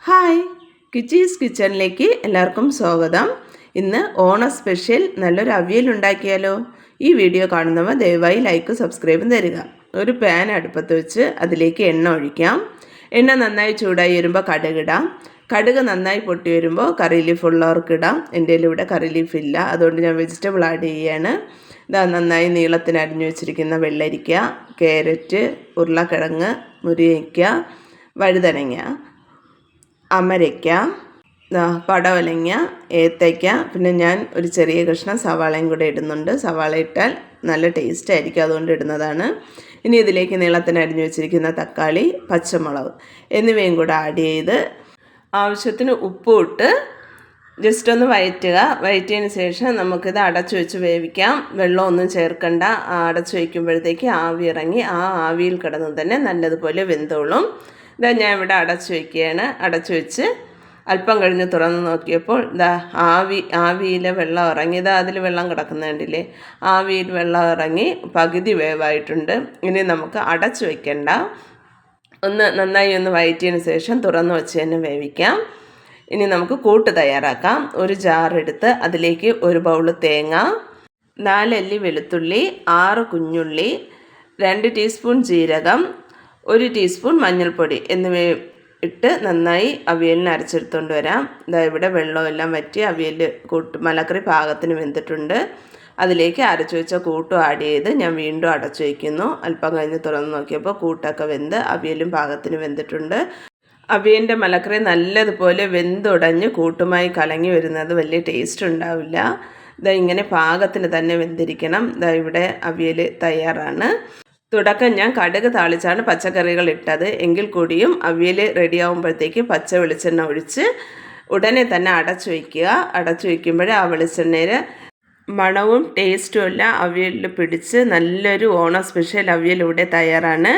Hi, കിച്ചീസ് കിച്ചണിലേക്ക് എല്ലാവർക്കും സ്വാഗതം. ഇന്ന് ഓണ സ്പെഷ്യൽ നല്ലൊരു അവിയൽ ഉണ്ടാക്കിയാലോ? ഈ വീഡിയോ കാണുന്നവർ ദയവായി ലൈക്ക് സബ്സ്ക്രൈബും തരിക. ഒരു പാൻ അടുപ്പത്ത് വെച്ച് അതിലേക്ക് എണ്ണ ഒഴിക്കാം. എണ്ണ നന്നായി ചൂടായി വരുമ്പോൾ കടുകിടാം. കടുക് നന്നായി പൊട്ടി വരുമ്പോൾ കറി ലീഫ് ഉള്ളവർക്ക് ഇടാം. എൻ്റെ ഇവിടെ കറി ലീഫ് ഇല്ല, അതുകൊണ്ട് ഞാൻ വെജിറ്റബിൾ ആഡ് ചെയ്യുകയാണ്. ഇതാ നന്നായി നീളത്തിന് അരിഞ്ഞു വെച്ചിരിക്കുന്ന വെള്ളരിക്ക, ക്യാരറ്റ്, ഉരുളക്കിഴങ്ങ്, മുരിങ്ങയ്ക്ക, വഴുതനങ്ങ, അമരയ്ക്ക, പടവലങ്ങ, ഏത്തയ്ക്ക, പിന്നെ ഞാൻ ഒരു ചെറിയ കഷ്ണം സവാളയും കൂടെ ഇടുന്നുണ്ട്. സവാള ഇട്ടാൽ നല്ല ടേസ്റ്റ് ആയിരിക്കും, അതുകൊണ്ട് ഇടുന്നതാണ്. ഇനി ഇതിലേക്ക് നീളത്തിന് അരിഞ്ഞു വെച്ചിരിക്കുന്ന തക്കാളി, പച്ചമുളക് എന്നിവയും കൂടെ ആഡ് ചെയ്ത് ആവശ്യത്തിന് ഉപ്പും ഇട്ട് ജസ്റ്റ് ഒന്ന് വഴറ്റിയതിന് ശേഷം നമുക്കിത് അടച്ചു വെച്ച് വേവിക്കാം. വെള്ളമൊന്നും ചേർക്കണ്ട. അടച്ചു വയ്ക്കുമ്പോഴത്തേക്ക് ആവി ഇറങ്ങി ആ ആവിയിൽ കിടന്ന് തന്നെ നല്ലതുപോലെ വെന്തോളും. ഇതാ ഞാൻ ഇവിടെ അടച്ചു വയ്ക്കുകയാണ്. അടച്ചു വെച്ച് അല്പം കഴിഞ്ഞ് തുറന്ന് നോക്കിയപ്പോൾ ആവിയിലെ വെള്ളം ഇറങ്ങി. അതിൽ വെള്ളം കിടക്കുന്നുണ്ടില്ലേ, ആവിയിൽ വെള്ളം ഇറങ്ങി പകുതി വേവായിട്ടുണ്ട്. ഇനി നമുക്ക് അടച്ചു വയ്ക്കണ്ട. നന്നായി ഒന്ന് വഴറ്റിയതിന് ശേഷം തുറന്ന് വെച്ച് തന്നെ വേവിക്കാം. ഇനി നമുക്ക് കൂട്ട് തയ്യാറാക്കാം. ഒരു ജാറെടുത്ത് അതിലേക്ക് ഒരു ബൗൾ തേങ്ങ, 4 അല്ലി വെളുത്തുള്ളി, 6 കുഞ്ഞുള്ളി, 2 ടീസ്പൂൺ ജീരകം, 1 ടീസ്പൂൺ മഞ്ഞൾപ്പൊടി എന്നിവ ഇട്ട് നന്നായി അവിയലിന് അരച്ചെടുത്തുകൊണ്ട് വരാം. ഇവിടെ വെള്ളമെല്ലാം വറ്റി അവിയൽ മലക്കറി പാകത്തിന് വെന്തിട്ടുണ്ട്. അതിലേക്ക് അരച്ചു വെച്ച കൂട്ടും ആഡ് ചെയ്ത് ഞാൻ വീണ്ടും അടച്ചു വയ്ക്കുന്നു. അല്പം കഴിഞ്ഞ് തുറന്ന് നോക്കിയപ്പോൾ കൂട്ടൊക്കെ വെന്ത് അവിയലും പാകത്തിന് വെന്തിട്ടുണ്ട്. അവിയലിൻ്റെ മലക്കറി നല്ലതുപോലെ വെന്തുടഞ്ഞ് കൂട്ടുമായി കലങ്ങി വരുന്നത് വലിയ ടേസ്റ്റ് ഉണ്ടാവില്ല. ഇങ്ങനെ പാകത്തിന് തന്നെ വെന്തിരിക്കണം. ഇവിടെ അവിയൽ തയ്യാറാണ്. തുടക്കം ഞാൻ കടുക് താളിച്ചാണ് പച്ചക്കറികൾ ഇട്ടത്. എങ്കിൽ കൂടിയും അവിയൽ റെഡിയാകുമ്പോഴത്തേക്ക് പച്ച വെളിച്ചെണ്ണ ഒഴിച്ച് ഉടനെ തന്നെ അടച്ചു വയ്ക്കുക. അടച്ചു വയ്ക്കുമ്പോൾ ആ വെളിച്ചെണ്ണയിൽ മണവും ടേസ്റ്റും എല്ലാം അവിയലിൽ പിടിച്ച് നല്ലൊരു ഓണ സ്പെഷ്യൽ അവിയൽ ഇവിടെ തയ്യാറാണ്.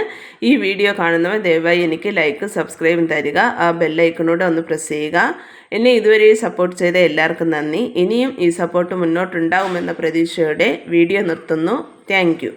ഈ വീഡിയോ കാണുന്നവർ ദയവായി എനിക്ക് ലൈക്ക് സബ്സ്ക്രൈബും തരിക. ആ ബെല്ലൈക്കണോടെ ഒന്ന് പ്രസ് ചെയ്യുക. എന്നെ ഇതുവരെ സപ്പോർട്ട് ചെയ്ത എല്ലാവർക്കും നന്ദി. ഇനിയും ഈ സപ്പോർട്ട് മുന്നോട്ടുണ്ടാകുമെന്ന പ്രതീക്ഷയോടെ വീഡിയോ നിർത്തുന്നു. താങ്ക്